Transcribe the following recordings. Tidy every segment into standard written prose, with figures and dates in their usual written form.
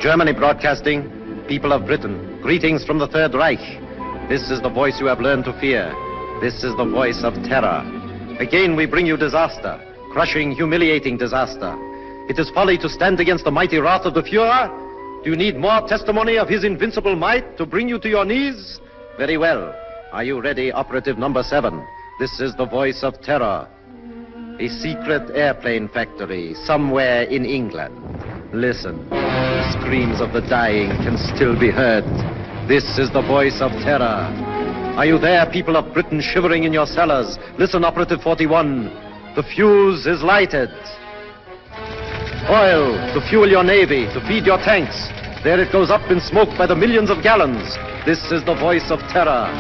Germany broadcasting, people of Britain, greetings from the Third Reich. This is the voice you have learned to fear. This is the voice of terror. Again we bring you disaster, crushing, humiliating disaster. It is folly to stand against the mighty wrath of the Fuhrer. Do you need more testimony of his invincible might to bring you to your knees? Very well. Are you ready, operative number 7? This is the voice of terror. A secret airplane factory somewhere in England. Listen, the screams of the dying can still be heard. This is the voice of terror. Are you there, people of Britain, shivering in your cellars? Listen, operative 41. The fuse is lighted. Oil to fuel your navy, to feed your tanks. There it goes up in smoke by the millions of gallons. This is the voice of terror.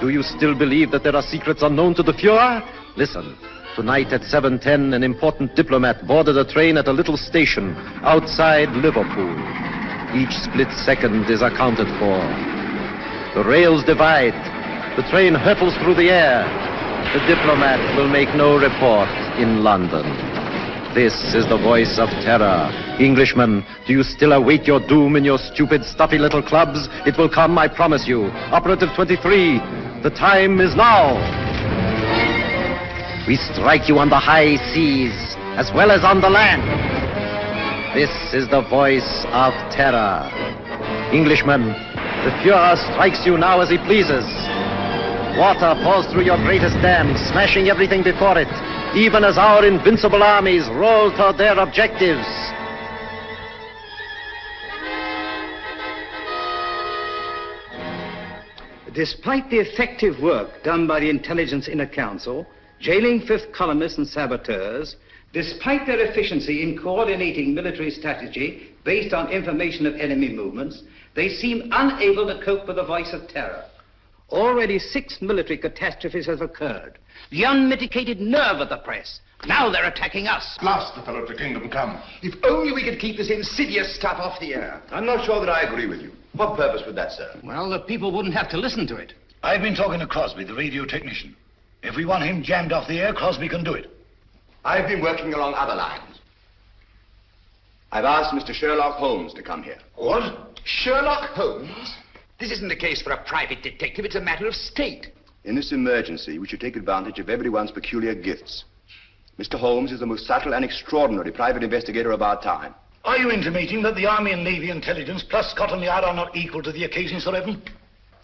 Do you still believe that there are secrets unknown to the Fuhrer? Listen. Tonight at 7:10, an important diplomat boarded a train at a little station outside Liverpool. Each split second is accounted for. The rails divide. The train hurtles through the air. The diplomat will make no report in London. This is the voice of terror. Englishmen, do you still await your doom in your stupid, stuffy little clubs? It will come, I promise you. Operative 23, the time is now. We strike you on the high seas, as well as on the land. This is the voice of terror. Englishmen, the Fuhrer strikes you now as he pleases. Water pours through your greatest dams, smashing everything before it, even as our invincible armies roll toward their objectives. Despite the effective work done by the Intelligence Inner Council, jailing fifth columnists and saboteurs, despite their efficiency in coordinating military strategy based on information of enemy movements, they seem unable to cope with the voice of terror. Already 6 military catastrophes have occurred. The unmitigated nerve of the press. Now they're attacking us. At last the fellow of the kingdom come. If only we could keep this insidious stuff off the air. I'm not sure that I agree with you. What purpose would that serve? Well, the people wouldn't have to listen to it. I've been talking to Crosby, the radio technician. If we want him jammed off the air, Crosby can do it. I've been working along other lines. I've asked Mr. Sherlock Holmes to come here. What? Sherlock Holmes? This isn't a case for a private detective, it's a matter of state. In this emergency, we should take advantage of everyone's peculiar gifts. Mr. Holmes is the most subtle and extraordinary private investigator of our time. Are you intimating that the Army and Navy intelligence plus Scotland Yard are not equal to the occasion, Sir Evan?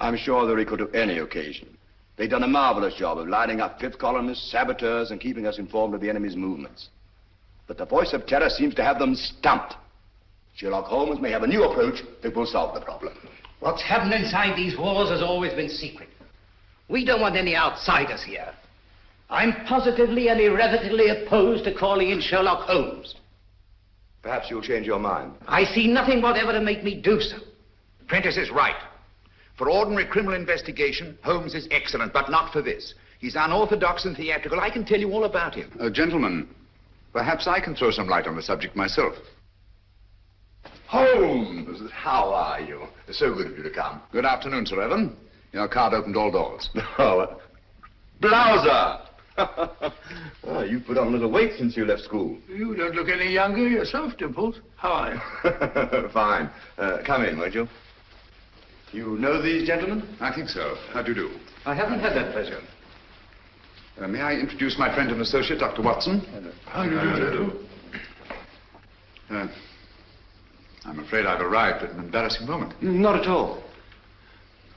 I'm sure they're equal to any occasion. They've done a marvelous job of lining up fifth columnists, saboteurs, and keeping us informed of the enemy's movements. But the voice of terror seems to have them stumped. Sherlock Holmes may have a new approach that will solve the problem. What's happened inside these walls has always been secret. We don't want any outsiders here. I'm positively and irrevocably opposed to calling in Sherlock Holmes. Perhaps you'll change your mind. I see nothing whatever to make me do so. Prentice is right. For ordinary criminal investigation, Holmes is excellent, but not for this. He's unorthodox and theatrical. I can tell you all about him. Gentlemen, perhaps I can throw some light on the subject myself. Holmes, how are you? So good of you to come. Good afternoon, Sir Evan. Your card opened all doors. Oh, Blouser! Oh, you put on a little weight since you left school. You don't look any younger yourself, Dimples. How are you? Fine. Come in, won't you? You know these gentlemen? I think so. How do you do? I haven't had that pleasure. May I introduce my friend and associate, Dr. Watson? How do you do? I'm afraid I've arrived at an embarrassing moment. Not at all.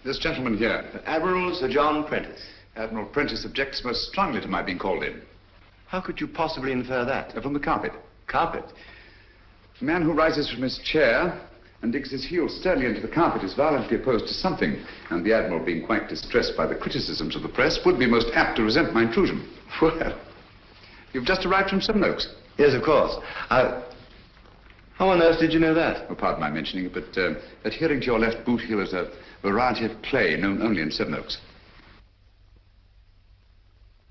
This gentleman here, Admiral Sir John Prentice. Admiral Prentice, objects most strongly to my being called in. How could you possibly infer that? From the carpet. Carpet? A man who rises from his chair and digs his heels sternly into the carpet is violently opposed to something, and the Admiral, being quite distressed by the criticisms of the press, would be most apt to resent my intrusion. Well, you've just arrived from Sevenoaks. Yes, of course. How on earth did you know that? Oh, pardon my mentioning it, but adhering to your left boot heel is a variety of clay known only in Sevenoaks.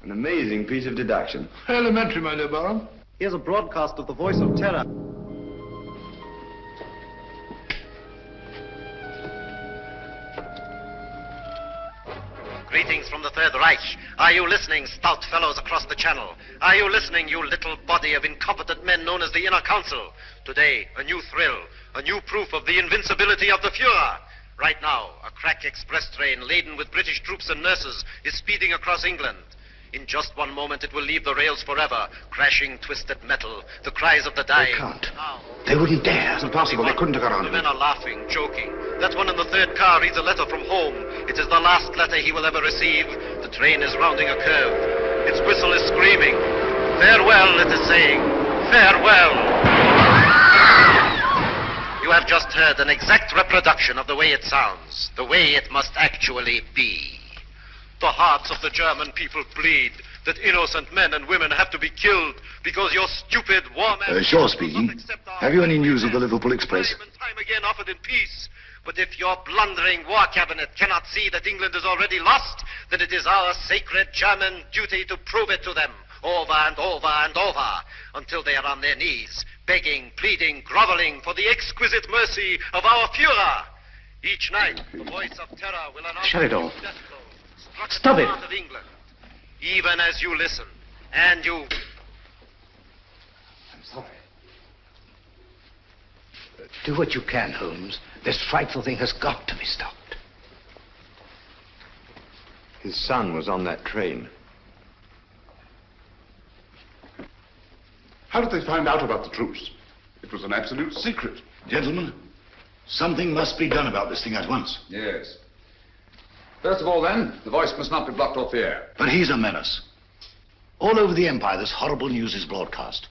An amazing piece of deduction. Elementary, my dear Baron. Here's a broadcast of the voice of terror. Greetings from the Third Reich. Are you listening, stout fellows across the channel? Are you listening, you little body of incompetent men known as the Inner Council? Today, a new thrill, a new proof of the invincibility of the Fuhrer. Right now, a crack express train laden with British troops and nurses is speeding across England. In just one moment, it will leave the rails forever, crashing twisted metal, the cries of the dying. They can't. Now, They wouldn't dare. It's impossible. They couldn't have got on. the men are laughing, joking. That one in the third car reads a letter from home. It is the last letter he will ever receive. The train is rounding a curve. Its whistle is screaming. Farewell, it is saying. Farewell. You have just heard an exact reproduction of the way it sounds, the way it must actually be. The hearts of the German people bleed that innocent men and women have to be killed because your stupid war man... Shaw speaking. Have you any news of the Liverpool Express? Time and time again offered in peace. But if your blundering war cabinet cannot see that England is already lost, then it is our sacred German duty to prove it to them over and over and over until they are on their knees, begging, pleading, groveling for the exquisite mercy of our Führer. Each night, the voice of terror will announce... Shut it all. death blow struck Stop at the it. heart of England. Even as you listen, and you... I'm sorry. Do what you can, Holmes. This frightful thing has got to be stopped. His son was on that train. How did they find out about the truce? It was an absolute secret. Gentlemen, something must be done about this thing at once. Yes. First of all, then, the voice must not be blocked off the air. But he's a menace. All over the Empire, this horrible news is broadcast,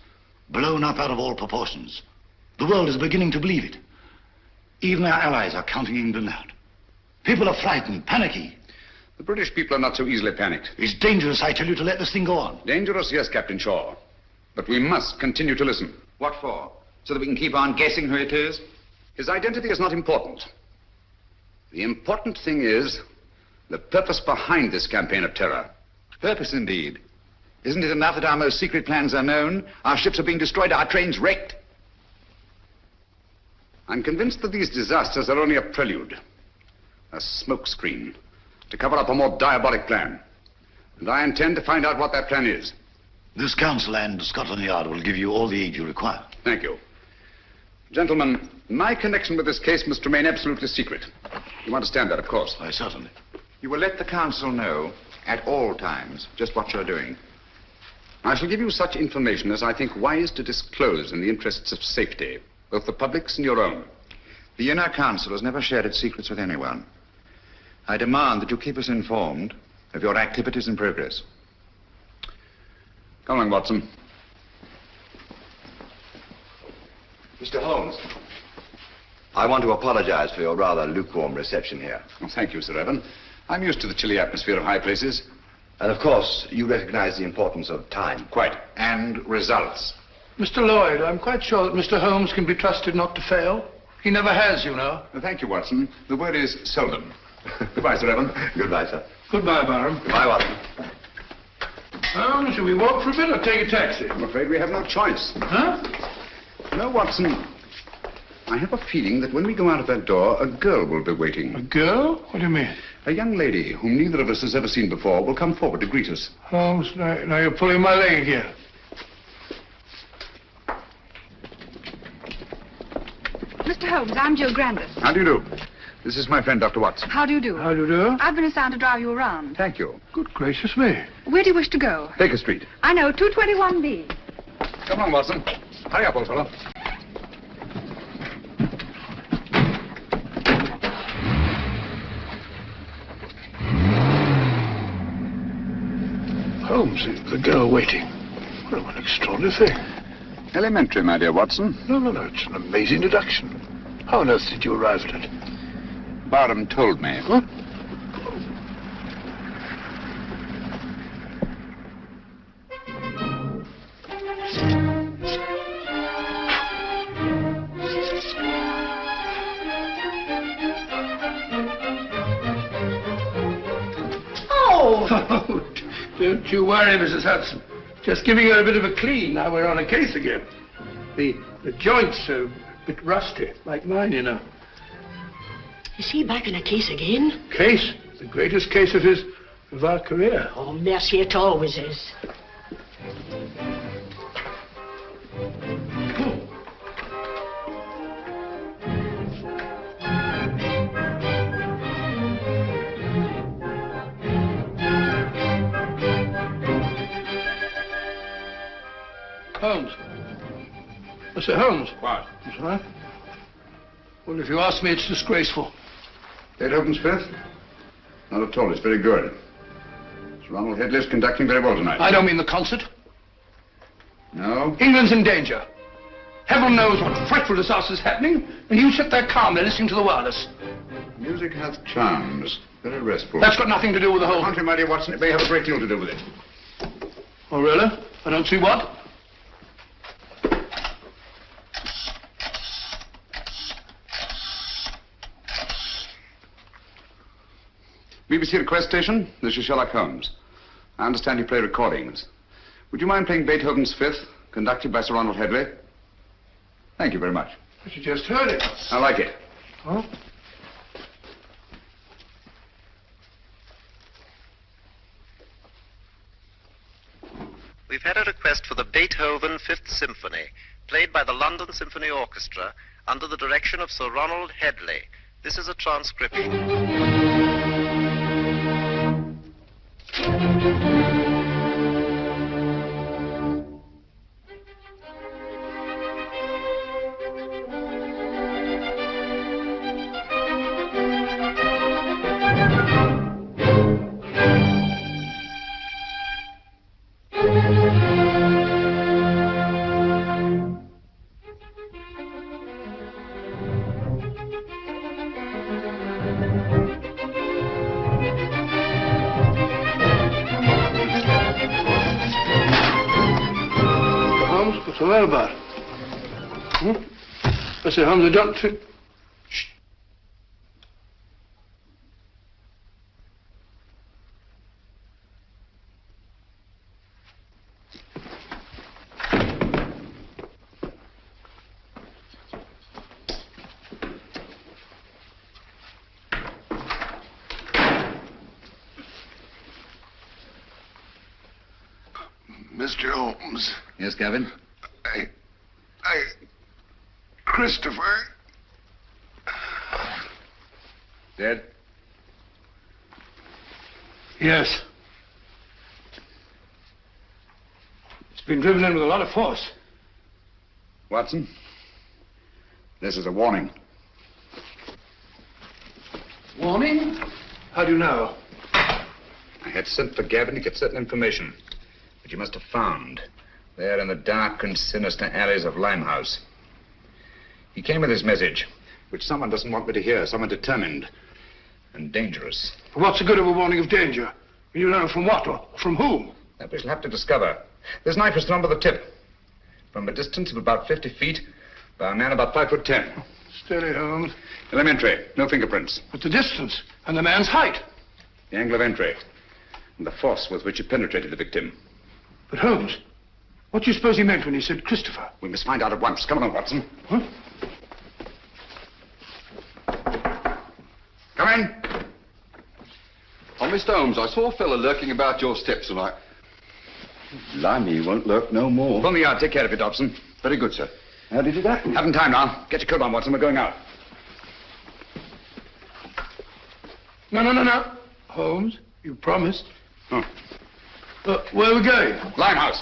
blown up out of all proportions. The world is beginning to believe it. Even our allies are counting England out. People are frightened, panicky. The British people are not so easily panicked. It's dangerous, I tell you, to let this thing go on. Dangerous, yes, Captain Shaw. But we must continue to listen. What for? So that we can keep on guessing who it is? His identity is not important. The important thing is the purpose behind this campaign of terror. Purpose, indeed. Isn't it enough that our most secret plans are known? Our ships are being destroyed, our trains wrecked. I'm convinced that these disasters are only a prelude, a smokescreen, to cover up a more diabolic plan. And I intend to find out what that plan is. This council and Scotland Yard will give you all the aid you require. Thank you. Gentlemen, my connection with this case must remain absolutely secret. You understand that, of course. Why, certainly. You will let the council know at all times just what you're doing. I shall give you such information as I think wise to disclose in the interests of safety, both the public's and your own. The Inner Council has never shared its secrets with anyone. I demand that you keep us informed of your activities and progress. Come along, Watson. Mr. Holmes, I want to apologize for your rather lukewarm reception here. Well, thank you, Sir Evan. I'm used to the chilly atmosphere of high places. And of course, you recognize the importance of time. Quite. And results. Mr. Lloyd, I'm quite sure that Mr. Holmes can be trusted not to fail. He never has, you know. Thank you, Watson. The word is seldom. Goodbye, Sir Evan. Goodbye, sir. Goodbye, Barham. Goodbye, Watson. Well, shall we walk for a bit or take a taxi? I'm afraid we have no choice. Huh? No, Watson. I have a feeling that when we go out of that door, a girl will be waiting. A girl? What do you mean? A young lady whom neither of us has ever seen before will come forward to greet us. Holmes, now you're pulling my leg again. Mr. Holmes, I'm Jill Grandis. How do you do? This is my friend, Dr. Watson. How do you do? How do you do? I've been assigned to drive you around. Thank you. Good gracious me. Where do you wish to go? Baker Street. I know, 221B. Come on, Watson. Hurry up, old fellow. Holmes, the girl waiting. What an extraordinary thing. Elementary, my dear Watson. No, it's an amazing deduction. How on earth did you arrive at it? Barham told me. What? Oh, don't you worry, Mrs. Hudson. Just giving her a bit of a clean. Now we're on a case again. The joints are a bit rusty, like mine, you know. Is he back in a case again? Case? The greatest case of our career. Oh, mercy, it always is. Holmes. Mr. Holmes. What? That's all right. Well, if you ask me, it's disgraceful. Beethoven's Fifth? Not at all. It's very good. Sir Ronald Headley's conducting very well tonight. I don't mean the concert. No? England's in danger. Heaven knows what frightful disaster is happening, and you sit there calmly listening to the wireless. Music has charms. Very restful. That's got nothing to do with the whole... Country, my dear Watson, it may have a great deal to do with it. Oh, really? I don't see what. BBC Request Station, this is Sherlock Holmes. I understand you play recordings. Would you mind playing Beethoven's Fifth, conducted by Sir Ronald Headley? Thank you very much. But you just heard it. I like it. Huh? We've had a request for the Beethoven Fifth Symphony, played by the London Symphony Orchestra under the direction of Sir Ronald Headley. This is a transcription. What's the matter about? I said, Holmes, I don't... Shh. Mr. Holmes. Yes, Gavin? Christopher. Dead? Yes. It's been driven in with a lot of force. Watson, this is a warning. Warning? How do you know? I had sent for Gavin to get certain information, which you must have found there in the dark and sinister alleys of Limehouse. He came with his message, which someone doesn't want me to hear, someone determined and dangerous. What's the good of a warning of danger? You know from what or from whom? That we shall have to discover. This knife was thrown by the tip, from a distance of about 50 feet, by a man about 5'10". Steady, Holmes. Elementary. No fingerprints. But the distance and the man's height. The angle of entry. And the force with which he penetrated the victim. But Holmes, what do you suppose he meant when he said Christopher? We must find out at once. Come on, Watson. Huh? Come in. Oh, Mr. Holmes, I saw a fellow lurking about your steps tonight. Blimey, he won't lurk no more. Pull me out. Take care of it, Dobson. Very good, sir. How did it happen? Haven't time now. Get your coat on, Watson. We're going out. No. Holmes, you promised. Oh. Where are we going? Limehouse.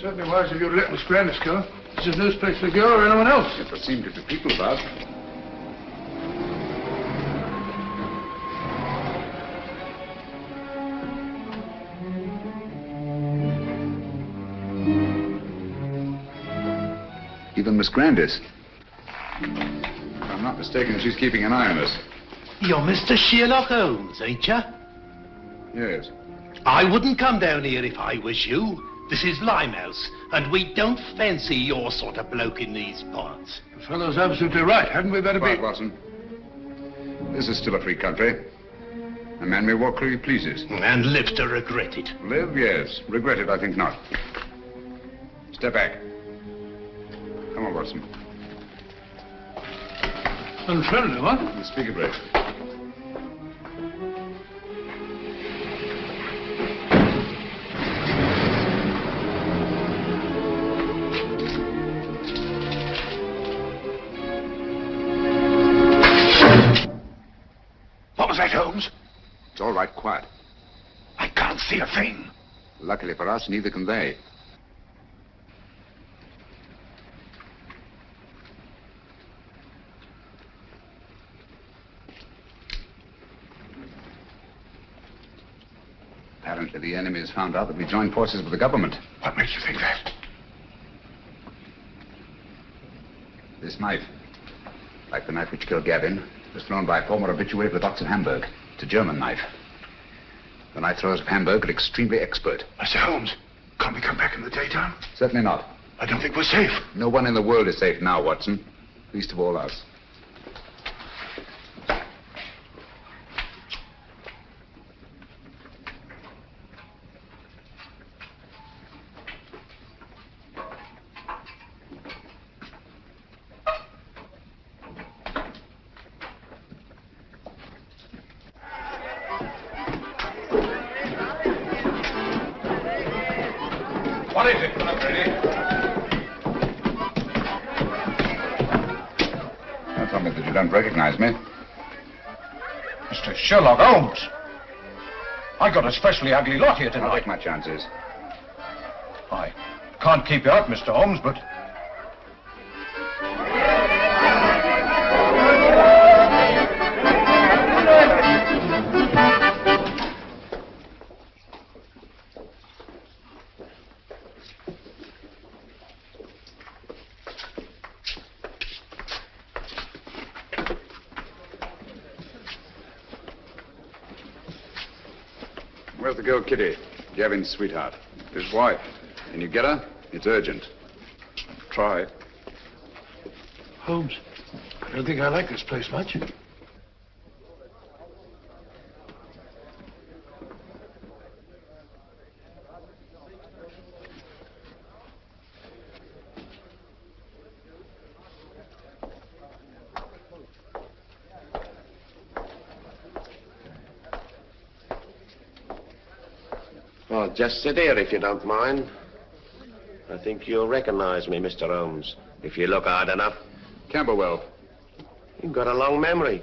Certainly wise of you to let Miss Grandis go. This is no place for a girl or anyone else. There seem to be people about. Even Miss Grandis. If I'm not mistaken, she's keeping an eye on us. You're Mr. Sherlock Holmes, ain't you? Yes. I wouldn't come down here if I was you. This is Limehouse, and we don't fancy your sort of bloke in these parts. The fellow's absolutely right. Hadn't we better Quiet, be... Watson. This is still a free country. A man may walk where he pleases. And live to regret it. Live, yes. Regret it, I think not. Step back. Come on, Watson. Unfriendly, what? Speak a break. What was that, Holmes? It's all right, quiet. I can't see a thing. Luckily for us, neither can they. Apparently the enemy has found out that we joined forces with the government. What makes you think that? This knife, like the knife which killed Gavin, was thrown by a former habitué of the docks in Hamburg. It's a German knife. The knife throwers of Hamburg are extremely expert. Mr. Holmes, can't we come back in the daytime? Certainly not. I don't think we're safe. No one in the world is safe now, Watson. Least of all us. What is it, Freddy? Now tell me that you don't recognize me. Mr. Sherlock Holmes. I got a specially ugly lot here I'll tonight. take my chances. I can't keep you out, Mr. Holmes, but... Where's the girl, Kitty? Gavin's sweetheart. His wife. Can you get her? It's urgent. Try. Holmes, I don't think I like this place much. Well, just sit here if you don't mind. I think you'll recognize me, Mr. Holmes, if you look hard enough. Camberwell. You've got a long memory.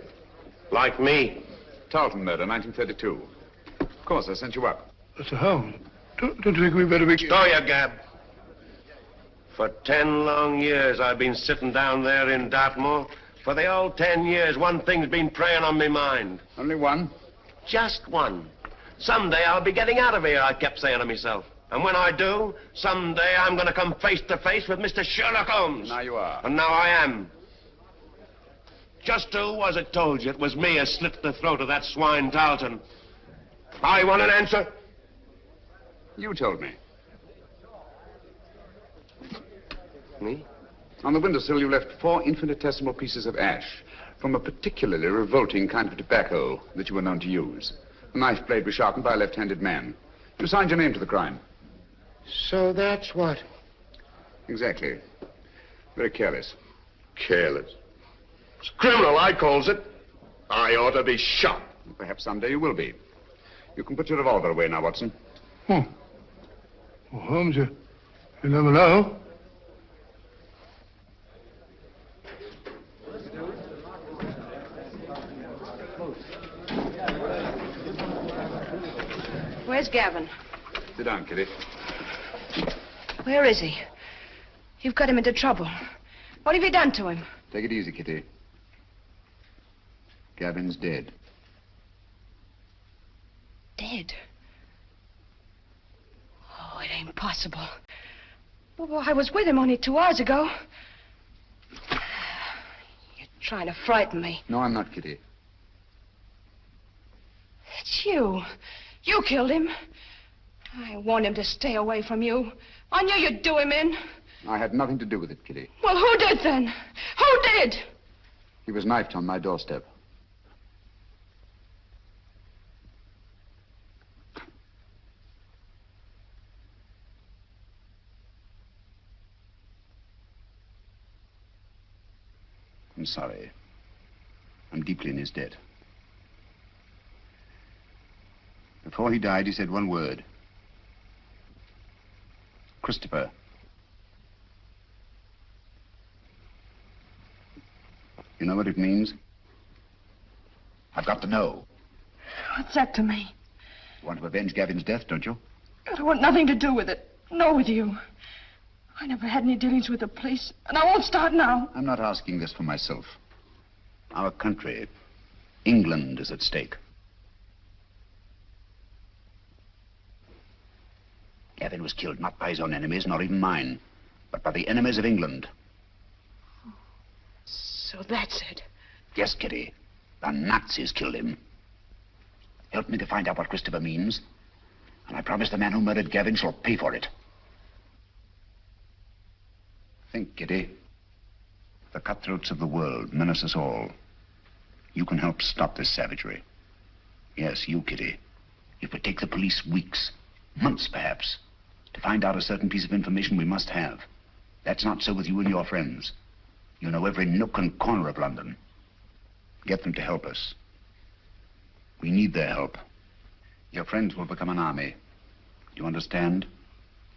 Like me. Tarleton murder, 1932. Of course, I sent you up. Mr. Holmes, don't you think we better be... Stow your gab. For 10 long years, I've been sitting down there in Dartmoor, For the old 10 years, one thing's been preying on my mind. Only one? Just one. Someday I'll be getting out of here, I kept saying to myself. And when I do, someday I'm going to come face to face with Mr. Sherlock Holmes. Now you are. And now I am. Just who was it told you it was me who slit the throat of that swine Tarleton? I want an answer. You told me. Me? On the windowsill, you left 4 infinitesimal pieces of ash from a particularly revolting kind of tobacco that you were known to use. The knife blade was sharpened by a left-handed man. You signed your name to the crime. So that's what? Exactly. Very careless. Careless. It's criminal, I calls it. I ought to be shot. Perhaps someday you will be. You can put your revolver away now, Watson. Well, Holmes, you never know. Where's Gavin? Sit down, Kitty. Where is he? You've got him into trouble. What have you done to him? Take it easy, Kitty. Gavin's dead. Dead? Oh, it ain't possible. Well, I was with him only 2 hours ago. You're trying to frighten me. No, I'm not, Kitty. It's you. You killed him. I warned him to stay away from you. I knew you'd do him in. I had nothing to do with it, Kitty. Well, who did then? Who did? He was knifed on my doorstep. I'm sorry. I'm deeply in his debt. Before he died, he said one word. Christopher. You know what it means? I've got to know. What's that to me? You want to avenge Gavin's death, don't you? I don't want nothing to do with it. Nor with you. I never had any dealings with the police, and I won't start now. I'm not asking this for myself. Our country, England, is at stake. Gavin was killed not by his own enemies, nor even mine, but by the enemies of England. So that's it. Yes, Kitty. The Nazis killed him. Help me to find out what Christopher means, and I promise the man who murdered Gavin shall pay for it. Think, Kitty. The cutthroats of the world menace us all. You can help stop this savagery. Yes, you, Kitty. It would take the police weeks, months perhaps, to find out a certain piece of information we must have. That's not so with you and your friends. You know every nook and corner of London. Get them to help us. We need their help. Your friends will become an army. Do you understand?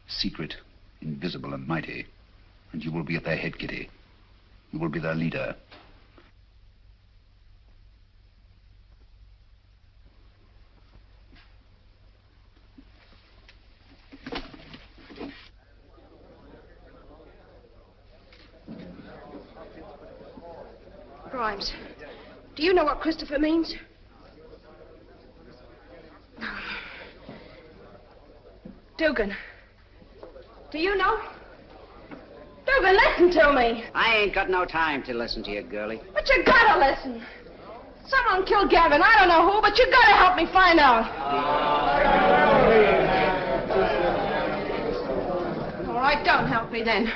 Secret, invisible, and mighty. And you will be at their head, Kitty. You will be their leader. Grimes, do you know what Christopher means? Dugan, do you know? Dugan, listen to me. I ain't got no time to listen to you, girlie. But you gotta listen. Someone killed Gavin. I don't know who, but you gotta help me find out. All right, don't help me then.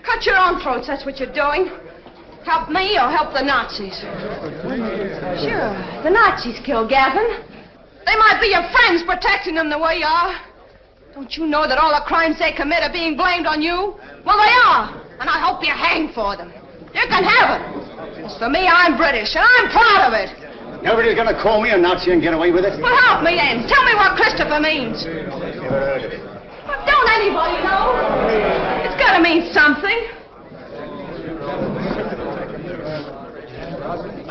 Cut your own throats, that's what you're doing. Help me or help the Nazis. Sure, the Nazis killed Gavin. They might be your friends protecting them the way you are. Don't you know that all the crimes they commit are being blamed on you? Well, they are, and I hope you hang for them. You can have it. As for me, I'm British, and I'm proud of it. Nobody's gonna call me a Nazi and get away with it. Well, help me then. Tell me what Christopher means. Never heard of it. But don't anybody know? It's gotta mean something.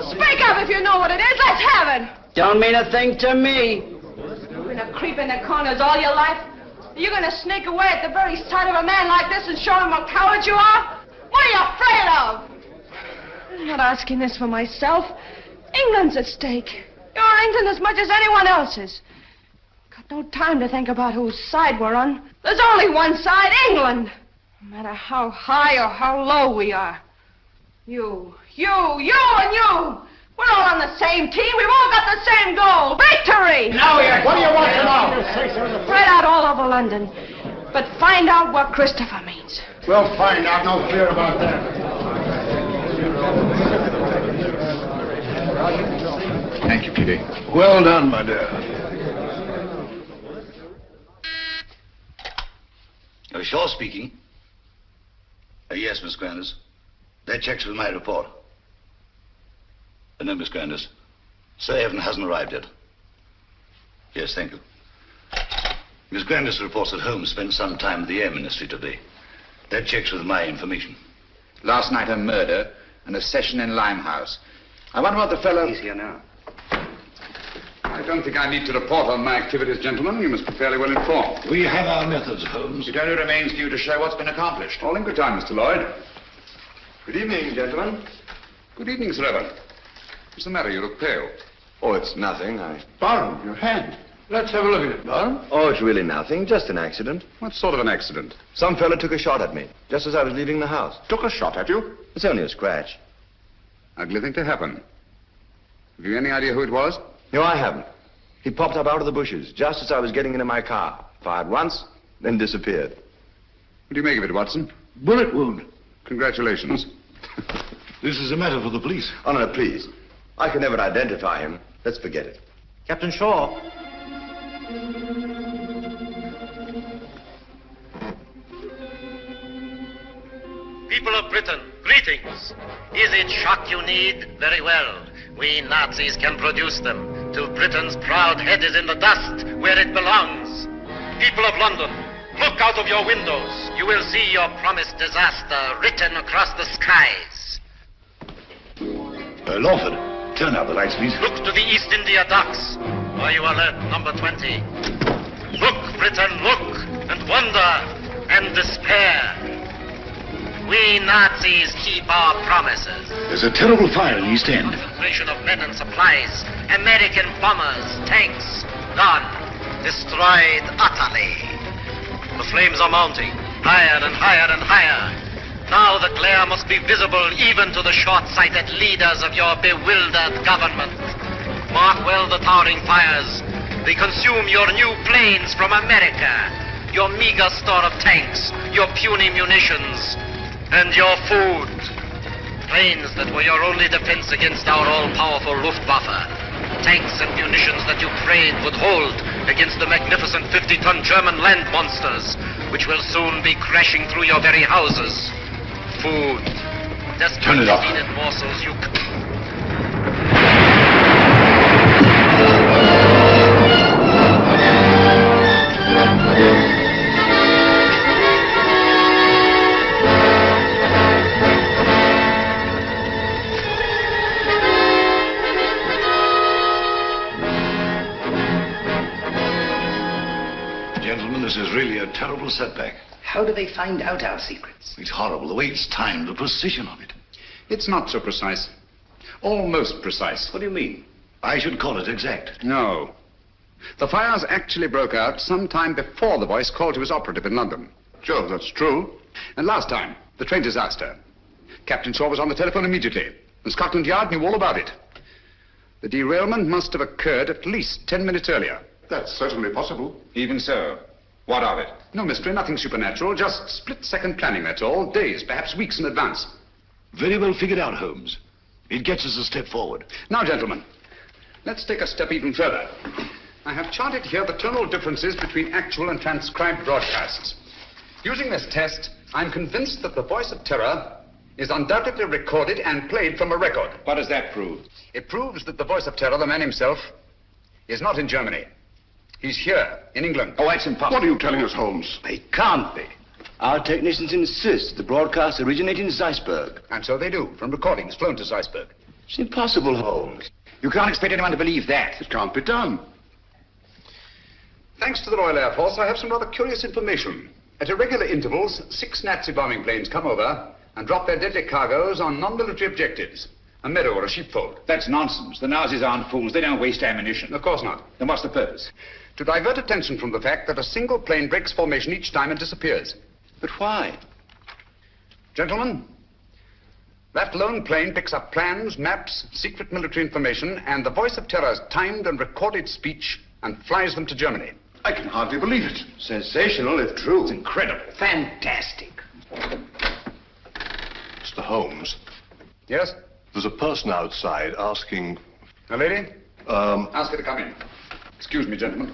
Speak up if you know what it is. Let's have it. Don't mean a thing to me. You've been a creep in the corners all your life. Are you gonna sneak away at the very sight of a man like this and show him what cowards you are? What are you afraid of? I'm not asking this for myself. England's at stake. You're England as much as anyone else's. Got no time to think about whose side we're on. There's only one side, England. No matter how high or how low we are. You, and you. We're all on the same team. We've all got the same goal. Victory! What do you want to know? Spread out all over London. But find out what Christopher means. We'll find out. No fear about that. Thank you, Petey. Well done, my dear. Shaw speaking. Yes, Miss Grandis. That checks with my report. No, Miss Grandis. Sir Evan hasn't arrived yet. Yes, thank you. Miss Grandis reports that Holmes spent some time at the Air Ministry today. That checks with my information. Last night a murder and a session in Limehouse. I wonder what the fellow... He's here now. I don't think I need to report on my activities, gentlemen. You must be fairly well informed. We have our methods, Holmes. It only remains for you to show what's been accomplished. All in good time, Mr. Lloyd. Good evening, gentlemen. Good evening, Sir Evan. What's the matter? You look pale. Oh, it's nothing. Baron, your hand. Let's have a look at it, Baron. Oh, it's really nothing. Just an accident. What sort of an accident? Some fella took a shot at me, just as I was leaving the house. Took a shot at you? It's only a scratch. Ugly thing to happen. Have you any idea who it was? No, I haven't. He popped up out of the bushes, just as I was getting into my car. Fired once, then disappeared. What do you make of it, Watson? Bullet wound. Congratulations. This is a matter for the police. Oh, no, please. I can never identify him. Let's forget it. Captain Shaw. People of Britain, greetings. Is it shock you need? Very well. We Nazis can produce them. Till Britain's proud head is in the dust where it belongs. People of London, look out of your windows. You will see your promised disaster written across the skies. Lawford, turn out the lights, please. Look to the East India docks. Are you alert, number 20? Look, Britain, look, and wonder, and despair. We Nazis keep our promises. There's a terrible fire in the East End. Concentration of men and supplies. American bombers, tanks, gone. Destroyed utterly. The flames are mounting, higher and higher and higher. Now the glare must be visible even to the short-sighted leaders of your bewildered government. Mark well the towering fires. They consume your new planes from America, your meager store of tanks, your puny munitions, and your food. Planes that were your only defense against our all-powerful Luftwaffe. Tanks and munitions that you prayed would hold against the magnificent 50-ton German land monsters, which will soon be crashing through your very houses. Food. Turn it off. Needed morsels you... Gentlemen, this is really a terrible setback. How do they find out our secrets? It's horrible. The way it's timed, the precision of it. It's not so precise. Almost precise. What do you mean? I should call it exact. No. The fires actually broke out sometime before the voice called to his operative in London. Sure, that's true. And last time, the train disaster. Captain Shaw was on the telephone immediately, and Scotland Yard knew all about it. The derailment must have occurred at least 10 minutes earlier. That's certainly possible. Even so, what of it? No mystery, nothing supernatural, just split-second planning, that's all. Days, perhaps weeks in advance. Very well figured out, Holmes. It gets us a step forward. Now, gentlemen, let's take a step even further. I have charted here the tonal differences between actual and transcribed broadcasts. Using this test, I'm convinced that the voice of terror is undoubtedly recorded and played from a record. What does that prove? It proves that the voice of terror, the man himself, is not in Germany. He's here, in England. Oh, that's impossible. What are you telling us, Holmes? It can't be. Our technicians insist the broadcasts originate in Zeisberg. And so they do, from recordings flown to Zeisberg. It's impossible, Holmes. You can't expect anyone to believe that. It can't be done. Thanks to the Royal Air Force, I have some rather curious information. At irregular intervals, 6 Nazi bombing planes come over and drop their deadly cargoes on non-military objectives. A meadow or a sheepfold. That's nonsense. The Nazis aren't fools. They don't waste ammunition. Of course not. Then what's the purpose? To divert attention from the fact that a single plane breaks formation each time and disappears. But why? Gentlemen, that lone plane picks up plans, maps, secret military information, and the voice of terror's timed and recorded speech and flies them to Germany. I can hardly believe it. Sensational, if true. It's incredible. Fantastic. Mr. Holmes, Yes? there's a person outside asking... A lady? Um, Ask her to come in. Excuse me, gentlemen.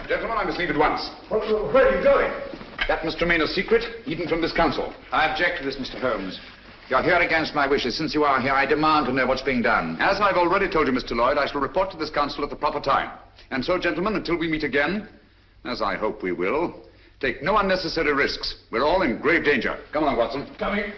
Gentlemen, I must leave at once. Where are you going? That must remain a secret, even from this council. I object to this, Mr. Holmes. You're here against my wishes. Since you are here, I demand to know what's being done. As I've already told you, Mr. Lloyd, I shall report to this council at the proper time. And so, gentlemen, until we meet again, as I hope we will, take no unnecessary risks. We're all in grave danger. Come along, Watson. Coming.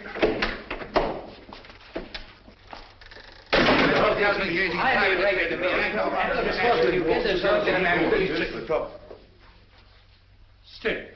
Stay.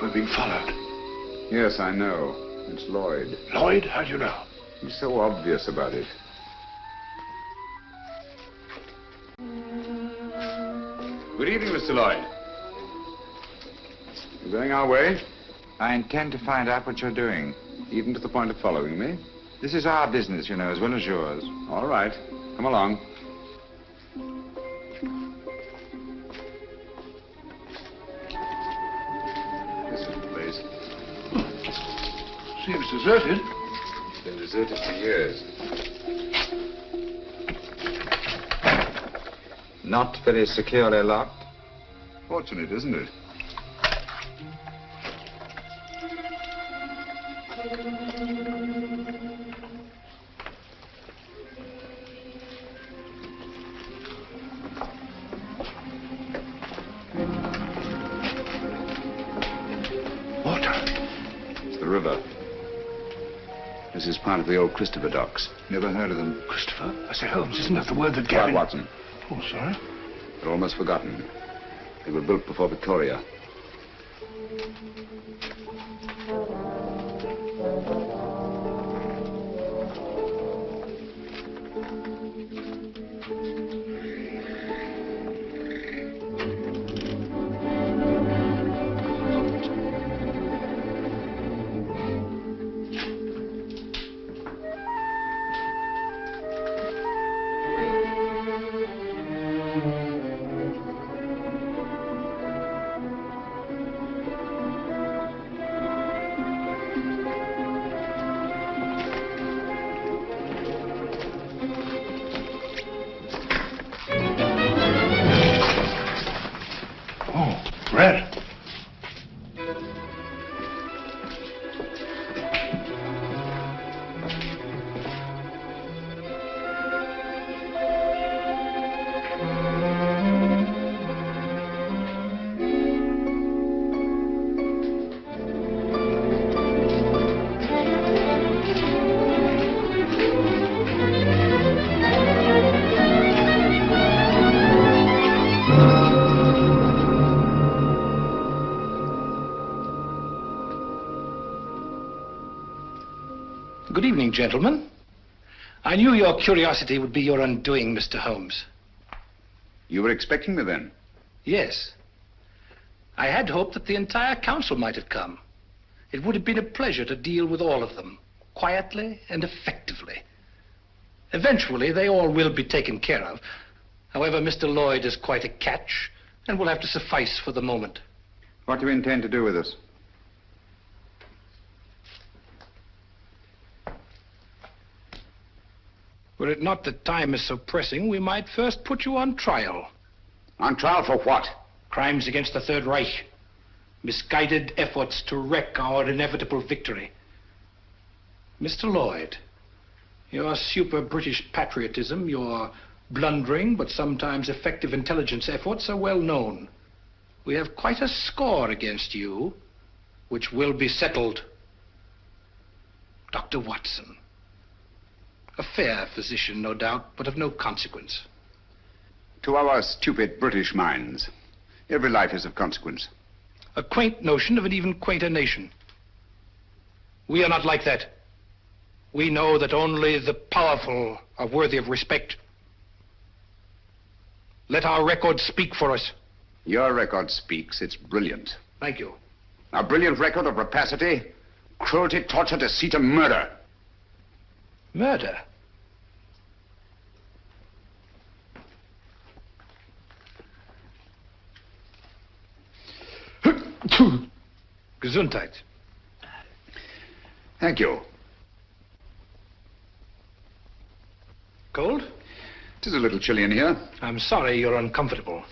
we're being followed. Yes, I know. It's Lloyd. Lloyd? How do you know? He's so obvious about it. Good evening, Mr. Lloyd. You going our way? I intend to find out what you're doing. Even to the point of following me? This is our business, you know, as well as yours. All right. Come along. This is the place. Seems deserted. It's been deserted for years. Not very securely locked. Fortunate, isn't it? River. This is part of the old Christopher docks. Never heard of them? Christopher? I say, Holmes, isn't that the word that Gavin... Watson. Oh, sorry. They're almost forgotten. They were built before Victoria. Red. Good evening, gentlemen. I knew your curiosity would be your undoing, Mr. Holmes. You were expecting me then? Yes. I had hoped that the entire council might have come. It would have been a pleasure to deal with all of them, quietly and effectively. Eventually, they all will be taken care of. However, Mr. Lloyd is quite a catch and will have to suffice for the moment. What do you intend to do with us? Were it not that time is so pressing, we might first put you on trial. On trial for what? Crimes against the Third Reich. Misguided efforts to wreck our inevitable victory. Mr. Lloyd, your super-British patriotism, your blundering but sometimes effective intelligence efforts are well known. We have quite a score against you, which will be settled. Dr. Watson. A fair physician, no doubt, but of no consequence. To our stupid British minds, every life is of consequence. A quaint notion of an even quainter nation. We are not like that. We know that only the powerful are worthy of respect. Let our record speak for us. Your record speaks. It's brilliant. Thank you. A brilliant record of rapacity, cruelty, torture, deceit, and murder. Murder? Gesundheit. Thank you. Cold? It is a little chilly in here. I'm sorry you're uncomfortable.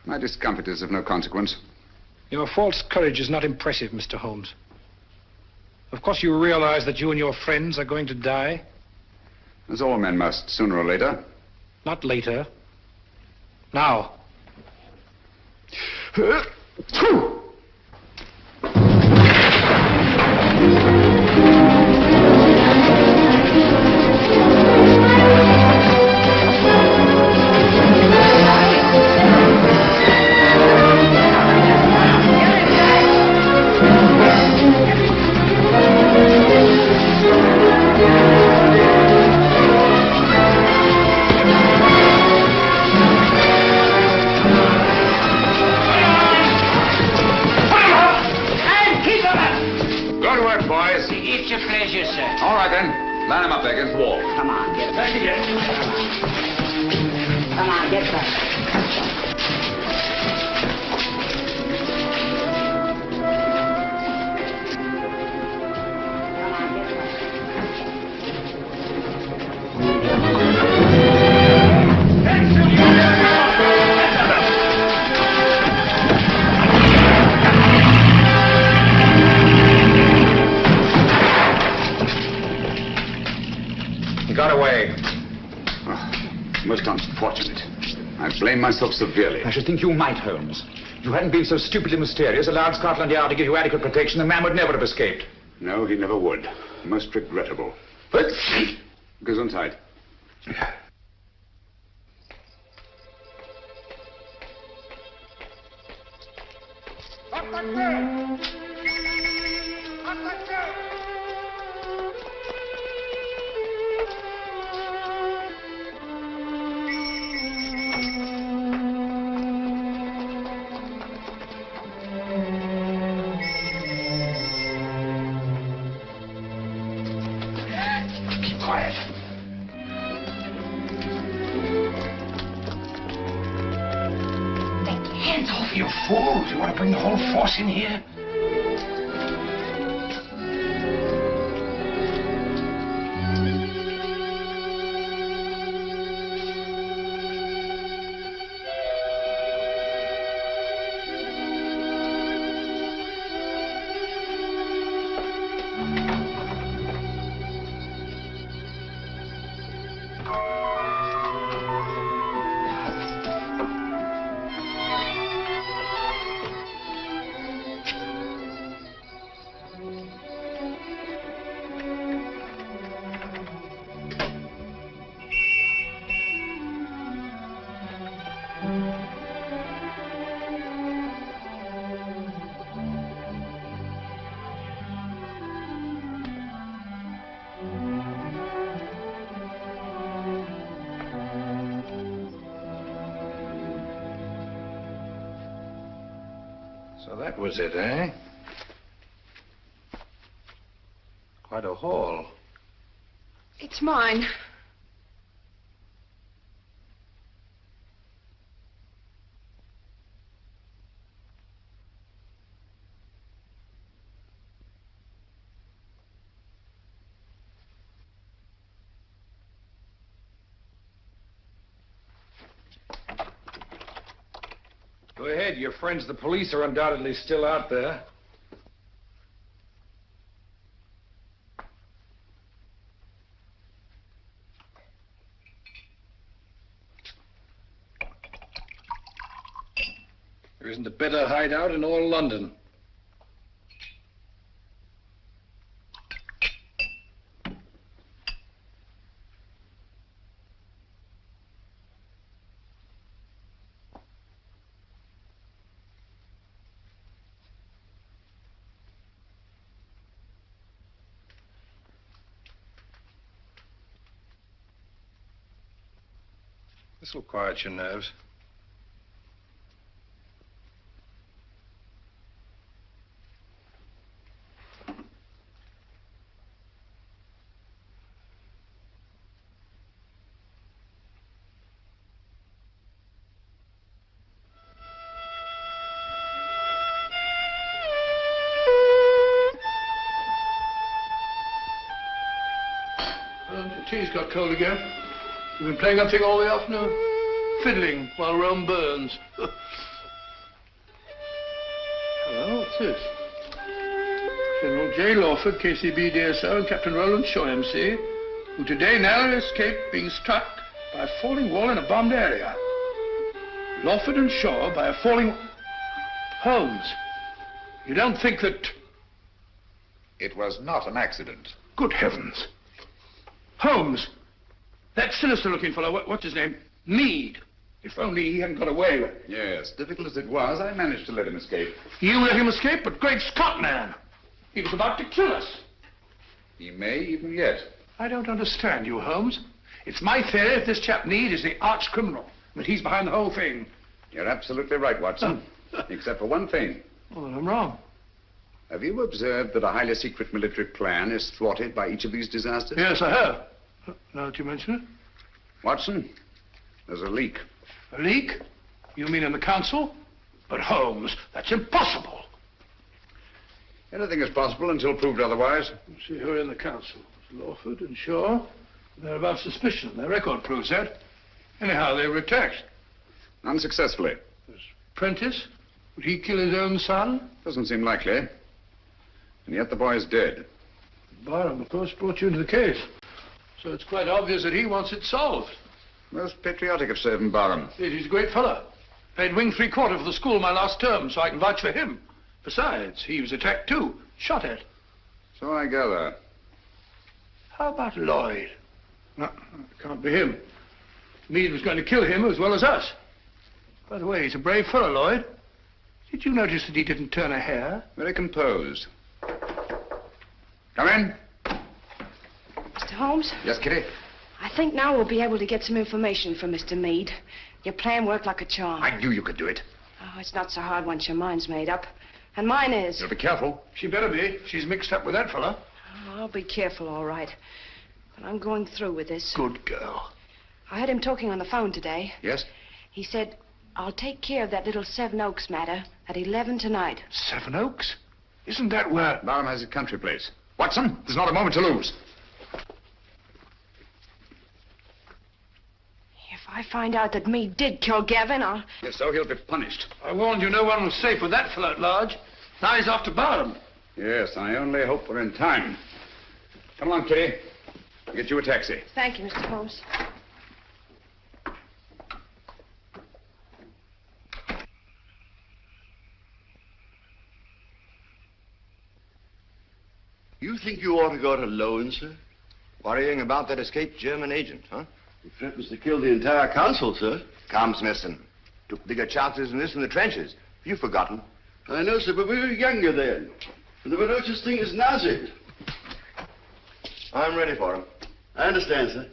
My discomfort is of no consequence. Your false courage is not impressive, Mr. Holmes. Of course you realize that you and your friends are going to die? As all men must, sooner or later. Not later. Now. All right, then. Line him up there against the wall. Come on, get back again. Come on, get back. Got away. Oh, most unfortunate. I blame myself severely. I should think you might, Holmes. If you hadn't been so stupidly mysterious, allowed Scotland Yard to give you adequate protection, the man would never have escaped. No, he never would. Most regrettable. But Gesundheit. Keep quiet. Hands off, you fool! You want to bring the whole force in here? So that was it, eh? Quite a haul. It's mine. Go ahead. Your friends, the police, are undoubtedly still out there. There isn't a better hideout in all London. This will quiet your nerves. The tea's got cold again. You've been playing that thing all the afternoon? Fiddling while Rome burns. Hello, what's this? General J. Lawford, KCB DSO, and Captain Roland Shaw, MC, who today narrowly escaped being struck by a falling wall in a bombed area. Lawford and Shaw by a falling... Holmes, you don't think that... It was not an accident. Good heavens. Holmes, that sinister-looking fellow, what's his name? Meade. If only he hadn't got away. Yes, difficult as it was, I managed to let him escape. You let him escape? But great Scott, man! He was about to kill us. He may even yet. I don't understand you, Holmes. It's my theory that this chap Meade is the arch-criminal, that he's behind the whole thing. You're absolutely right, Watson. Except for one thing. Oh, I'm wrong. Have you observed that a highly secret military plan is thwarted by each of these disasters? Yes, I have. Now that you mention it. Watson, there's a leak. A leak? You mean in the council? But Holmes, that's impossible. Anything is possible until proved otherwise. Let's see who are in the council. It's Lawford and Shaw. They're above suspicion. Their record proves that. Anyhow, they were attacked. Unsuccessfully. There's Prentice. Would he kill his own son? Doesn't seem likely. And yet the boy is dead. Barham, of course, brought you into the case. So it's quite obvious that he wants it solved. Most patriotic of Sir Barham. Yes, he's a great fellow. Played wing 3/4 for the school my last term, so I can vouch for him. Besides, he was attacked too, shot at. So I gather. How about Lloyd? No, it can't be him. Meade was going to kill him as well as us. By the way, he's a brave fellow, Lloyd. Did you notice that he didn't turn a hair? Very composed. Come in. Mr. Holmes? Yes, Kitty? I think now we'll be able to get some information from Mr. Meade. Your plan worked like a charm. I knew you could do it. Oh, it's not so hard once your mind's made up. And mine is. You'll be careful. She better be. She's mixed up with that fellow. Oh, I'll be careful, all right. But I'm going through with this. Good girl. I heard him talking on the phone today. Yes? He said, I'll take care of that little Seven Oaks matter at 11 tonight. Seven Oaks? Isn't that where... Barham has a country place. Watson, there's not a moment to lose. If I find out that Meade did kill Gavin, I'll... If so, he'll be punished. I warned you no one was safe with that fellow at large. Now he's off to Barham. Yes, I only hope we're in time. Come along, Kitty. I'll get you a taxi. Thank you, Mr. Holmes. You think you ought to go it alone, sir? Worrying about that escaped German agent, huh? The threat was to kill the entire council, sir. Come, Smithson. Took bigger chances than this in the trenches. You've forgotten. I know, sir, but we were younger then. And there were no such thing as Nazis. I'm ready for him. I understand, sir.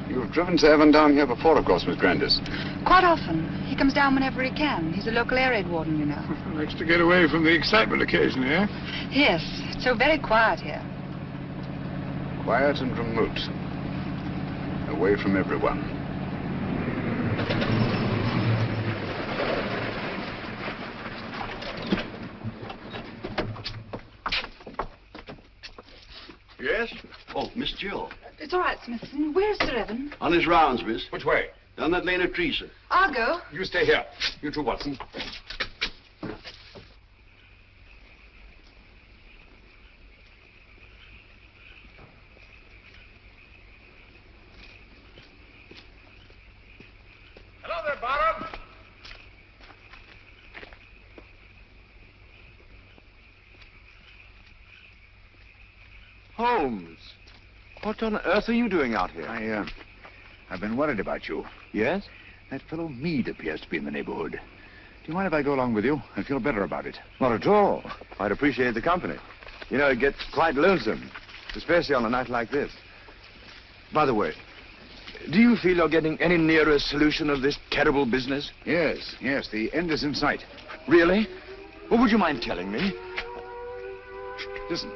You've driven Sir Evan down here before, of course, Miss Grandis. Quite often. He comes down whenever he can. He's a local air raid warden, you know. Likes to get away from the excitement occasionally, eh? Yes, it's so very quiet here. Quiet and remote. away from everyone. Yes? Oh, Miss Jill. It's all right, Smithson. Where's Sir Evan? On his rounds, miss. Which way? Down that lane of trees, sir. I'll go. You stay here. You too, Watson. Hello there, Bottom. Holmes, what on earth are you doing out here? I've been worried about you. Yes? That fellow Meade appears to be in the neighborhood. Do you mind if I go along with you? I feel better about it. Not at all. I'd appreciate the company. You know, it gets quite lonesome, especially on a night like this. By the way, do you feel you're getting any nearer a solution of this terrible business? Yes, the end is in sight. Really? Well, would you mind telling me? Listen.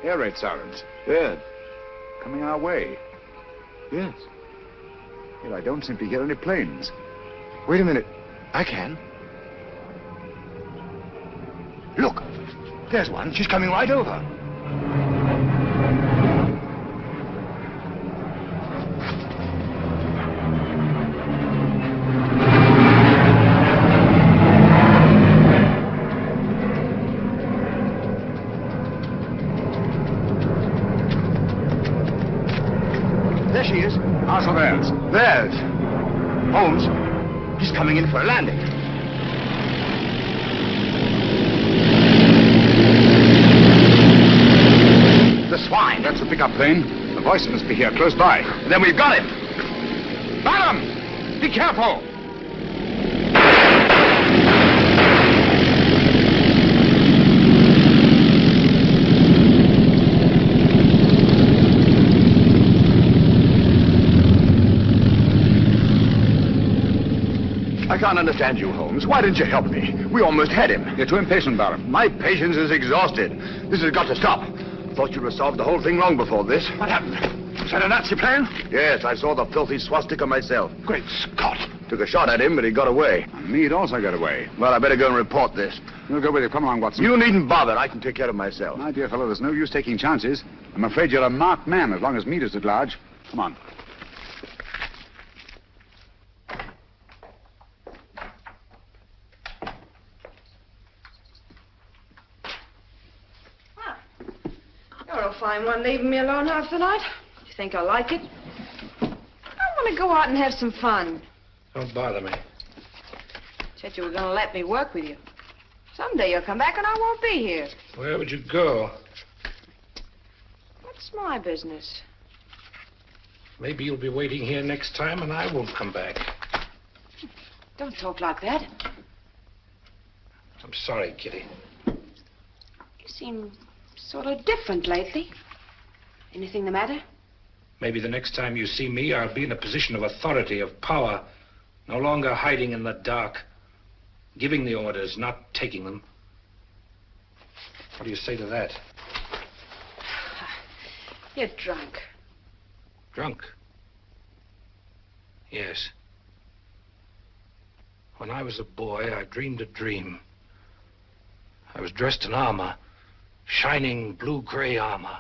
Air raid sirens. Yes. Coming our way. Yes. Yet I don't seem to hear any planes. Wait a minute. I can. Look. There's one. She's coming right over. There she is. How's theirs? There's. Holmes, he's coming in for a landing. The swine. That's the pickup plane. The voice must be here, close by. Then we've got him. Bottom! Be careful! I can't understand you, Holmes. Why didn't you help me? We almost had him. You're too impatient, Baron. My patience is exhausted. This has got to stop. Thought you'd have solved the whole thing long before this. What happened? Was that a Nazi plane? Yes, I saw the filthy swastika myself. Great Scott! Took a shot at him, but he got away. Meade also got away. Well, I better go and report this. We'll go with you. Come along, Watson. You needn't bother. I can take care of myself. My dear fellow, there's no use taking chances. I'm afraid you're a marked man as long as Meade is at large. Come on. You're a fine one, leaving me alone half the night. Do you think I like it? I want to go out and have some fun. Don't bother me. Said you were going to let me work with you. Someday you'll come back and I won't be here. Where would you go? What's my business? Maybe you'll be waiting here next time and I won't come back. Don't talk like that. I'm sorry, Kitty. You seem sort of different lately. Anything the matter? Maybe the next time you see me, I'll be in a position of authority, of power. No longer hiding in the dark. Giving the orders, not taking them. What do you say to that? You're drunk. Drunk? Yes. When I was a boy, I dreamed a dream. I was dressed in armor, shining blue-gray armor.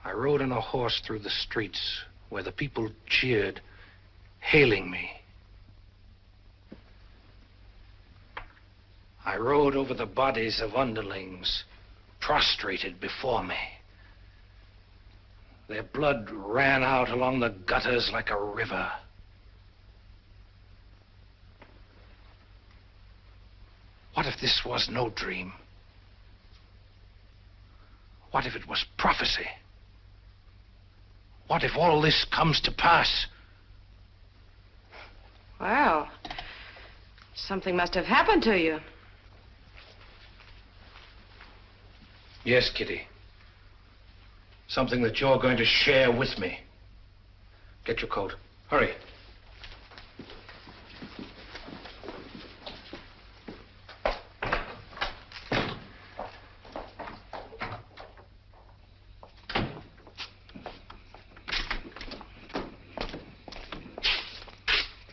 I rode on a horse through the streets where the people cheered, hailing me. I rode over the bodies of underlings, prostrated before me. Their blood ran out along the gutters like a river. What if this was no dream? What if it was prophecy? What if all this comes to pass? Well, something must have happened to you. Yes, Kitty. Something that you're going to share with me. Get your coat. Hurry.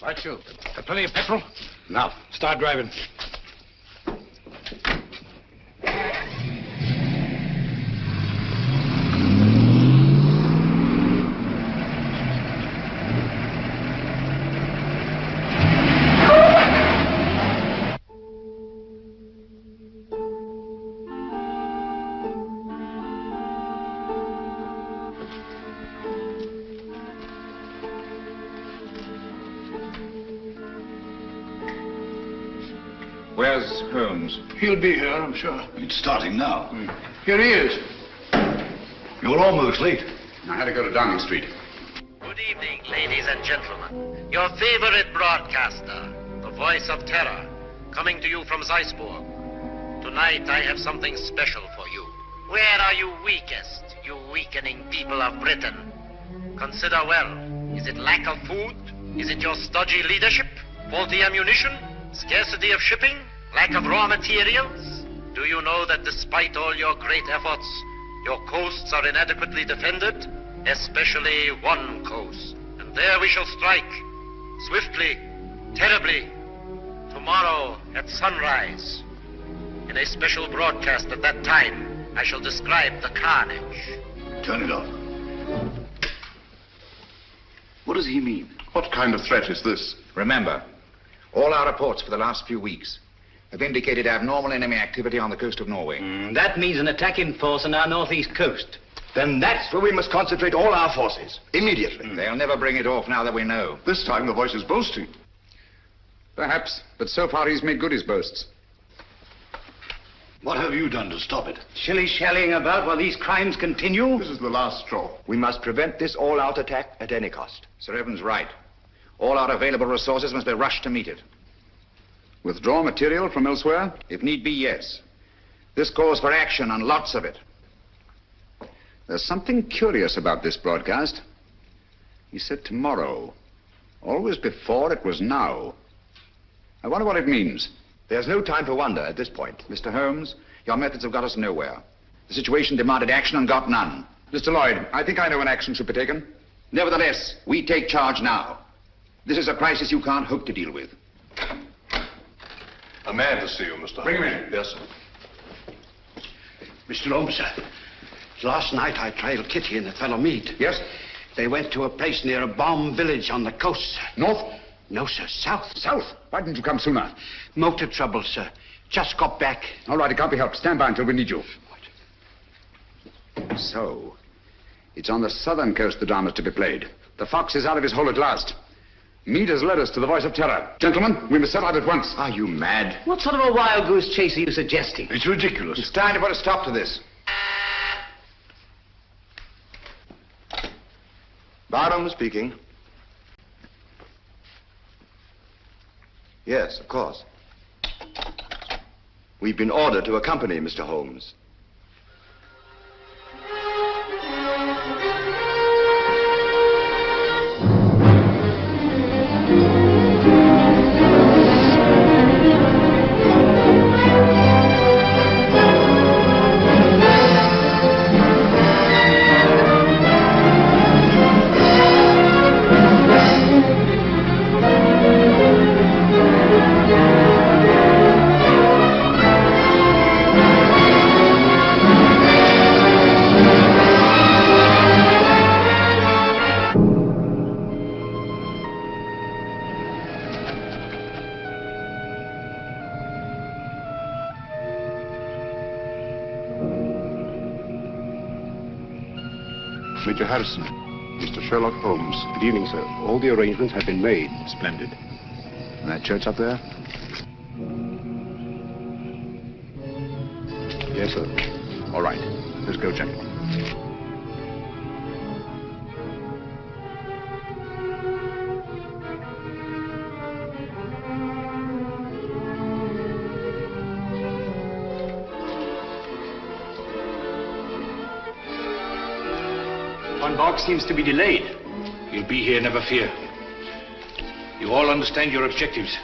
Right, you. Got plenty of petrol? Now, start driving. Where's Holmes? He'll be here, I'm sure. It's starting now. Here he is. You're almost late. I had to go to Downing Street. Good evening, ladies and gentlemen. Your favorite broadcaster, the voice of terror, coming to you from Zeisburg. Tonight I have something special for you. Where are you weakest, you weakening people of Britain? Consider well. Is it lack of food? Is it your stodgy leadership? Faulty ammunition? Scarcity of shipping? Lack of raw materials? Do you know that despite all your great efforts, your coasts are inadequately defended? Especially one coast. And there we shall strike. Swiftly, terribly. Tomorrow at sunrise. In a special broadcast at that time, I shall describe the carnage. Turn it off. What does he mean? What kind of threat is this? Remember, all our reports for the last few weeks have indicated abnormal enemy activity on the coast of Norway. That means an attack in force on our northeast coast. Then that's where we must concentrate all our forces, immediately. They'll never bring it off now that we know. This time the voice is boasting. Perhaps, but so far he's made good his boasts. What have you done to stop it? Shilly-shallying about while these crimes continue? This is the last straw. We must prevent this all-out attack at any cost. Sir Evan's right. All our available resources must be rushed to meet it. Withdraw material from elsewhere? If need be, yes. This calls for action, and lots of it. There's something curious about this broadcast. He said tomorrow. Always before it was now. I wonder what it means. There's no time for wonder at this point. Mr. Holmes, your methods have got us nowhere. The situation demanded action and got none. Mr. Lloyd, I think I know when action should be taken. Nevertheless, we take charge now. This is a crisis you can't hope to deal with. A man to see you, Mr. Bring him in. Yes, sir. Mr. Holmes, sir. Last night I trailed Kitty and the fellow Mead. Yes? They went to a place near a bomb village on the coast, sir. North? No, sir, south. South? Why didn't you come sooner? Motor trouble, sir. Just got back. All right, it can't be helped. Stand by until we need you. So, it's on the southern coast the drama's to be played. The fox is out of his hole at last. Mead has led us to the voice of terror. Gentlemen, we must set out at once. Are you mad? What sort of a wild goose chase are you suggesting? It's ridiculous. It's time to put a stop to this. Barham speaking. Yes, of course. We've been ordered to accompany Mr. Holmes. Major Harrison, Mr. Sherlock Holmes. Good evening, sir. All the arrangements have been made. Splendid. And that church up there? Yes, sir. All right. Let's go, gentlemen. One box seems to be delayed. He'll be here, never fear. You all understand your objectives.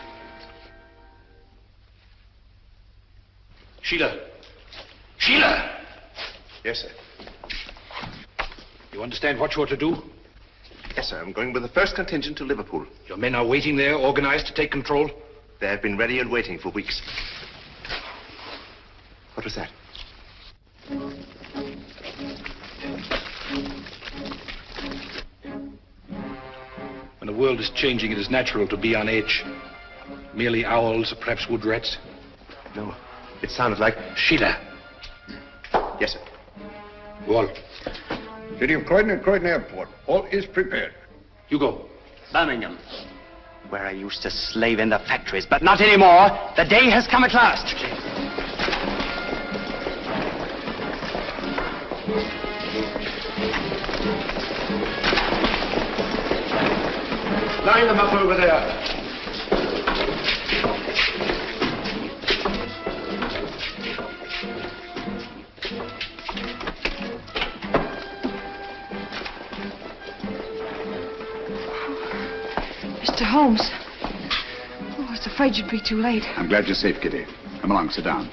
Sheila! Sheila! Yes, sir. You understand what you're to do? Yes, sir. I'm going with the first contingent to Liverpool. Your men are waiting there, organized to take control? They have been ready and waiting for weeks. What was that? When the world is changing, it is natural to be on edge. Merely owls or perhaps wood rats? No, it sounded like... Sheila. Yes, sir. Go on. City of Croydon and Croydon Airport. All is prepared. You go. Birmingham, where I used to slave in the factories, but not anymore. The day has come at last. Line them up over there. Mr. Holmes. Oh, I was afraid you'd be too late. I'm glad you're safe, Kitty. Come along, sit down.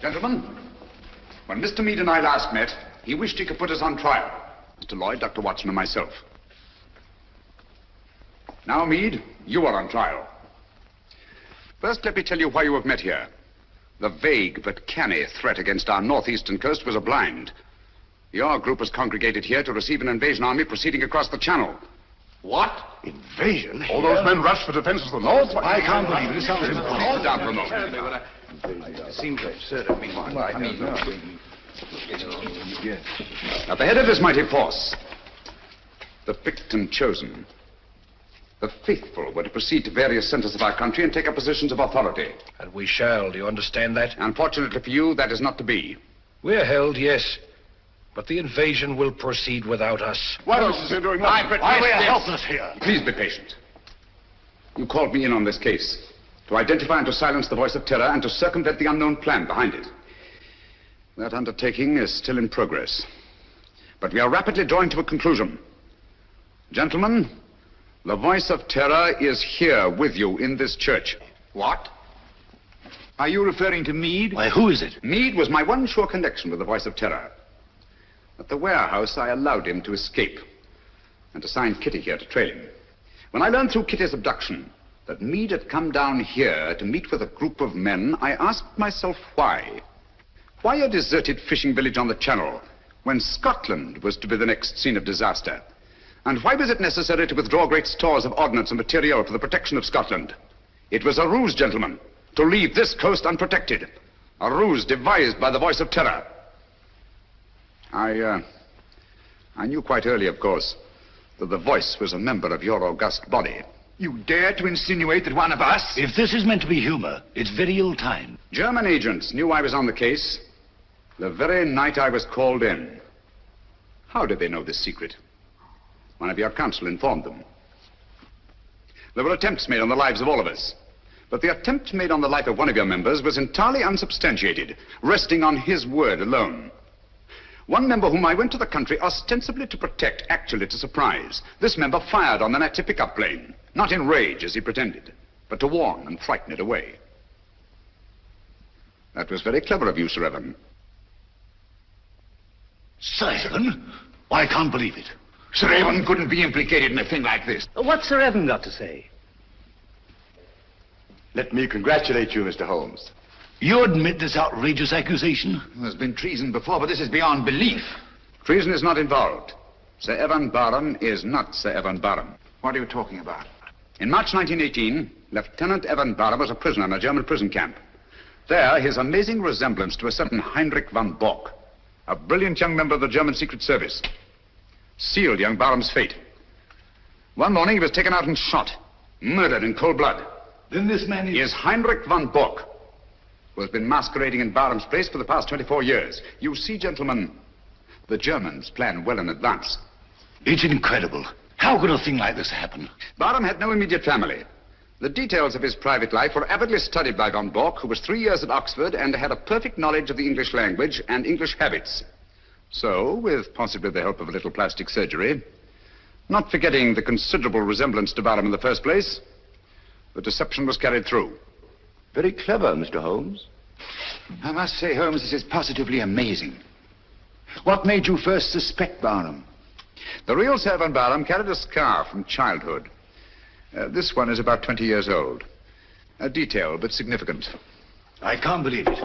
Gentlemen, when Mr. Meade and I last met, he wished he could put us on trial. Mr. Lloyd, Dr. Watson, and myself. Now, Meade, you are on trial. First, let me tell you why you have met here. The vague but canny threat against our northeastern coast was a blind. Your group was congregated here to receive an invasion army proceeded across the channel. What? Invasion? All those men rushed for defense of the north? I can't believe it. This sounds impossible. Sit down for a moment. It seems absurd of me. At the head of this mighty force, the picked and chosen, the faithful were to proceed to various centers of our country and take up positions of authority. And we shall, do you understand that? Unfortunately for you, that is not to be. We're held, yes. But the invasion will proceed without us. What else is he doing? Why we are helpless here? Please be patient. You called me in on this case to identify and to silence the voice of terror and to circumvent the unknown plan behind it. That undertaking is still in progress. But we are rapidly drawing to a conclusion. Gentlemen, the voice of terror is here with you in this church. What? Are you referring to Meade? Why, who is it? Meade was my one sure connection with the voice of terror. At the warehouse, I allowed him to escape and assigned Kitty here to trail him. When I learned through Kitty's abduction that Meade had come down here to meet with a group of men, I asked myself why. Why a deserted fishing village on the Channel when Scotland was to be the next scene of disaster? And why was it necessary to withdraw great stores of ordnance and material for the protection of Scotland? It was a ruse, gentlemen, to leave this coast unprotected. A ruse devised by the voice of terror. I knew quite early, of course, that the voice was a member of your august body. You dare to insinuate that one of us... If this is meant to be humor, it's very ill-timed. German agents knew I was on the case the very night I was called in. How did they know this secret? One of your counsel informed them. There were attempts made on the lives of all of us. But the attempt made on the life of one of your members was entirely unsubstantiated, resting on his word alone. One member whom I went to the country ostensibly to protect, actually to surprise. This member fired on the Nazi pickup plane, not in rage as he pretended, but to warn and frighten it away. That was very clever of you, Sir Evan. Sir Evan? I can't believe it. Sir Evan couldn't be implicated in a thing like this. What's Sir Evan got to say? Let me congratulate you, Mr. Holmes. You admit this outrageous accusation? There's been treason before, but this is beyond belief. Treason is not involved. Sir Evan Barham is not Sir Evan Barham. What are you talking about? In March 1918, Lieutenant Evan Barham was a prisoner in a German prison camp. There, his amazing resemblance to a certain Heinrich von Bock, a brilliant young member of the German Secret Service, sealed young Barham's fate. One morning, he was taken out and shot, murdered in cold blood. Then this man is Heinrich von Bock, who has been masquerading in Barham's place for the past 24 years. You see, gentlemen, the Germans plan well in advance. It's incredible. How could a thing like this happen? Barham had no immediate family. The details of his private life were avidly studied by von Bock, who was 3 years at Oxford and had a perfect knowledge of the English language and English habits. So, with possibly the help of a little plastic surgery, Not forgetting the considerable resemblance to Barham in the first place, the deception was carried through. Very clever, Mr. Holmes. I must say, Holmes, this is positively amazing. What made you first suspect Barham? The real Sir Van Barham carried a scar from childhood. This one is about 20 years old. A detail, but significant. I can't believe it.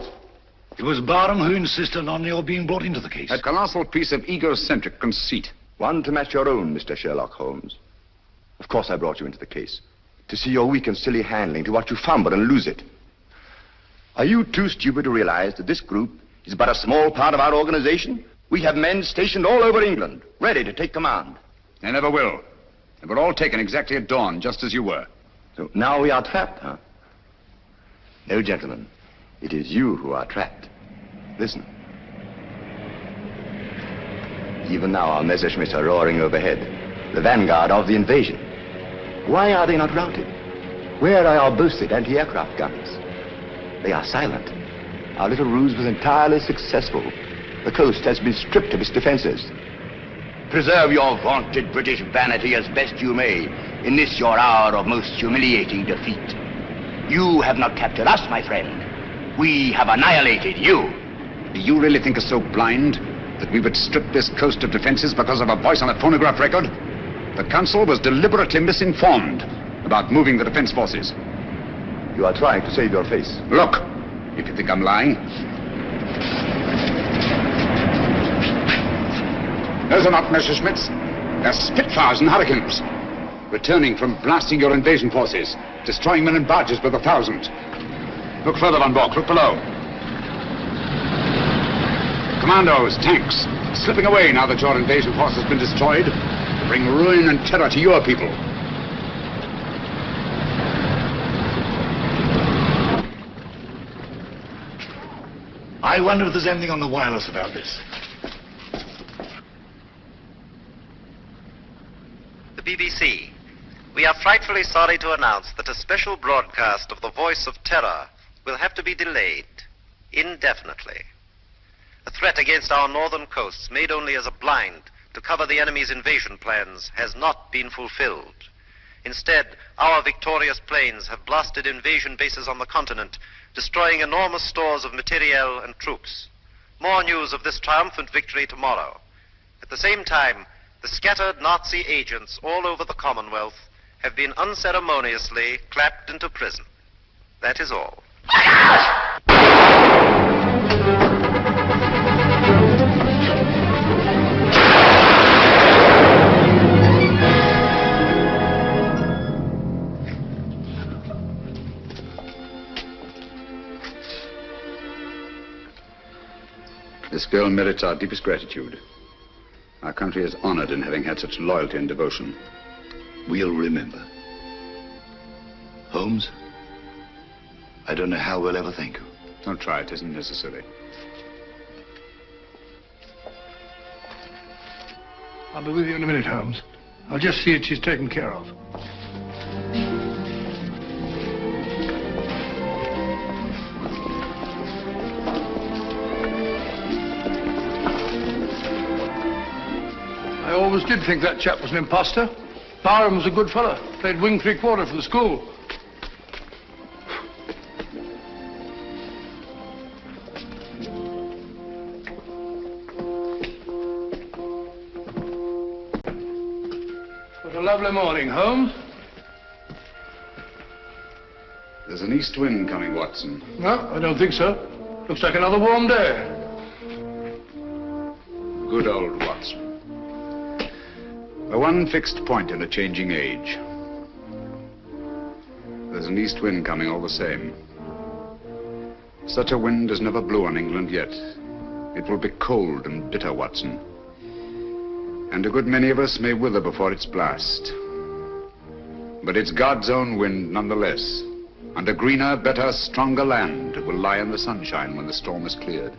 It was Barham who insisted on your being brought into the case. A colossal piece of egocentric conceit. One to match your own, Mr. Sherlock Holmes. Of course I brought you into the case. To see your weak and silly handling, to watch you fumble and lose it. Are you too stupid to realize that this group is but a small part of our organization? We have men stationed all over England, ready to take command. They never will. They were all taken exactly at dawn, just as you were. So now we are trapped, huh? No, gentlemen. It is you who are trapped. Listen. Even now our Messerschmitts are roaring overhead, the vanguard of the invasion. Why are they not routed? Where are our boasted anti-aircraft guns? They are silent. Our little ruse was entirely successful. The coast has been stripped of its defenses. Preserve your vaunted British vanity as best you may in this your hour of most humiliating defeat. You have not captured us, my friend. We have annihilated you. Do you really think us so blind that we would strip this coast of defenses because of a voice on a phonograph record? The Council was deliberately misinformed about moving the defense forces. You are trying to save your face. Look, if you think I'm lying. Those are not Messerschmitts. They're Spitfires and Hurricanes. Returning from blasting your invasion forces, destroying men and barges by the thousands. Look further on board, look below. Commandos, tanks, slipping away now that your invasion force has been destroyed to bring ruin and terror to your people. I wonder if there's anything on the wireless about this. The BBC. We are frightfully sorry to announce that a special broadcast of the Voice of Terror will have to be delayed indefinitely. A threat against our northern coasts, made only as a blind to cover the enemy's invasion plans, has not been fulfilled. Instead, our victorious planes have blasted invasion bases on the continent, destroying enormous stores of materiel and troops. More news of this triumphant victory tomorrow. At the same time, the scattered Nazi agents all over the Commonwealth have been unceremoniously clapped into prison. That is all. This girl merits our deepest gratitude. Our country is honored in having had such loyalty and devotion. We'll remember. Holmes, I don't know how we'll ever thank you. Don't try, it isn't necessary. I'll be with you in a minute, Holmes. I'll just see that she's taken care of. I always did think that chap was an imposter. Barham was a good fellow. Played wing three-quarter for the school. What a lovely morning, Holmes. There's an east wind coming, Watson. No, I don't think so. Looks like another warm day. Good old Watson. The one fixed point in a changing age. There's an east wind coming all the same. Such a wind has never blew on England yet. It will be cold and bitter, Watson. And a good many of us may wither before its blast. But it's God's own wind nonetheless. And a greener, better, stronger land will lie in the sunshine when the storm is cleared.